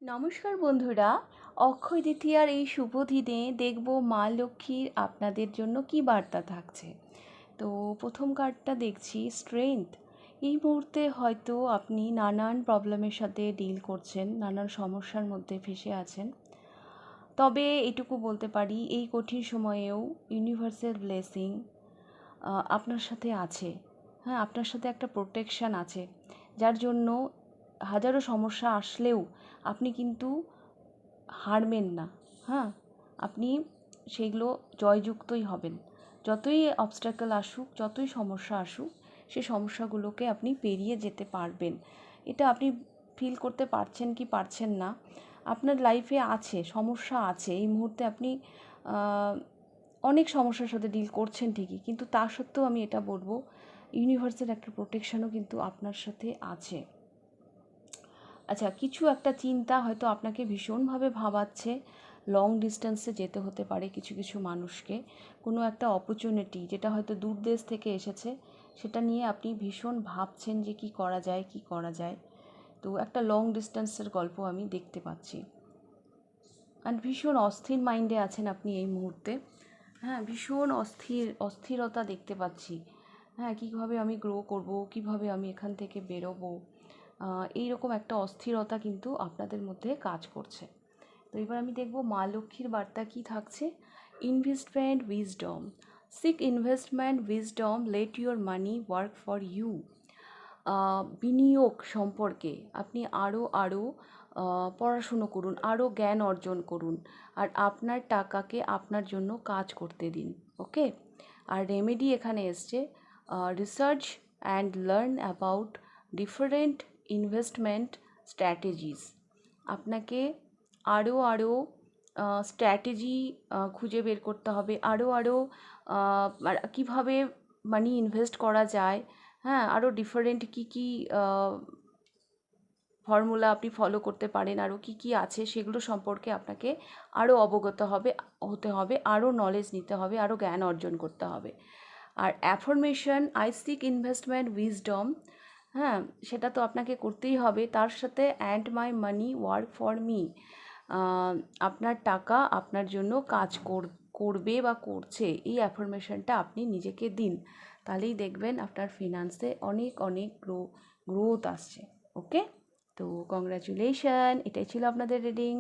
নমস্কার বন্ধুরা, অক্ষয় তৃতীয়ার এই শুভ দিনে দেখব মা লক্ষ্মীর আপনাদের জন্য কি বার্তা থাকছে। তো প্রথম কার্ডটা দেখছি স্ট্রেংথ। এই মুহূর্তে হয়তো আপনি নানান প্রবলেমের সাথে ডিল করছেন, নানান সমস্যার মধ্যে ফেঁসে আছেন। তবে এটুকু বলতে পারি, এই কঠিন সময়েও ইউনিভার্সাল ব্লেসিং আপনার সাথে আছে। হ্যাঁ, আপনার সাথে একটা প্রোটেকশান আছে, যার জন্য হাজারো সমস্যা আসলেও আপনি কিন্তু হারবেন না। হ্যাঁ, আপনি সেইগুলো জয়যুক্তই হবেন। যতই অবস্ট্যাকল আসুক, যতই সমস্যা আসুক, সেই সমস্যাগুলোকে আপনি পেরিয়ে যেতে পারবেন। এটা আপনি ফিল করতে পারছেন কি পারছেন না। আপনার লাইফে আছে, সমস্যা আছে। এই মুহূর্তে আপনি অনেক সমস্যার সাথে ডিল করছেন ঠিকই, কিন্তু তা সত্ত্বেও আমি এটা বলবো, ইউনিভার্সের একটা প্রোটেকশনও কিন্তু আপনার সাথে আছে। আচ্ছা, কিছু একটা চিন্তা হয়তো আপনাকে ভীষণভাবে ভাবাচ্ছে। লং ডিস্টেন্সে যেতে হতে পারে কিছু কিছু মানুষকে। কোনো একটা অপরচুনিটি যেটা হয়তো দূর দেশ থেকে এসেছে, সেটা নিয়ে আপনি ভীষণ ভাবছেন যে কি করা যায়, কি করা যায়। তো একটা লং ডিস্টেন্সের গল্প আমি দেখতে পাচ্ছি। আর ভীষণ অস্থির মাইন্ডে আছেন আপনি এই মুহূর্তে। হ্যাঁ, ভীষণ অস্থিরতা দেখতে পাচ্ছি। হ্যাঁ, কীভাবে আমি গ্রো করব, কীভাবে আমি এখান থেকে বেরোবো, এইরকম একটা অস্থিরতা কিন্তু আপনাদের মধ্যে কাজ করছে। তো এবার আমি দেখব মা লক্ষ্মীর বার্তা কী থাকছে। Investment wisdom, seek investment wisdom, let your money work for you. বিনিয়োগ সম্পর্কে আপনি আরও পড়াশুনো করুন, আরও জ্ঞান অর্জন করুন, আর আপনার টাকাকে আপনার জন্য কাজ করতে দিন। ওকে। আর রেমেডি এখানে এসছে, research and learn about different investment strategies. আপনাকে আরও স্ট্র্যাটেজি খুঁজে বের করতে হবে, আরও কীভাবে মানি ইনভেস্ট করা যায়। হ্যাঁ, আরও ডিফারেন্ট কী ফর্মুলা আপনি ফলো করতে পারেন, আরও কী আছে সেগুলো সম্পর্কে আপনাকে আরও অবগত হতে হবে, আরও নলেজ নিতে হবে, আরও জ্ঞান অর্জন করতে হবে। আর affirmation, I seek investment wisdom, হ্যাঁ, সেটা তো আপনাকে করতেই হবে। তার সাথে and my money work for me, আপনার টাকা আপনার জন্য কাজ করবে বা করছে, এই অ্যাফার্মেশনটা আপনি নিজেকে দিন। তাহলেই দেখবেন আপনার ফিনান্সে অনেক অনেক গ্রোথ আসছে। ওকে, তো কংগ্রাচুলেশন, এটাই ছিল আপনাদের রিডিং।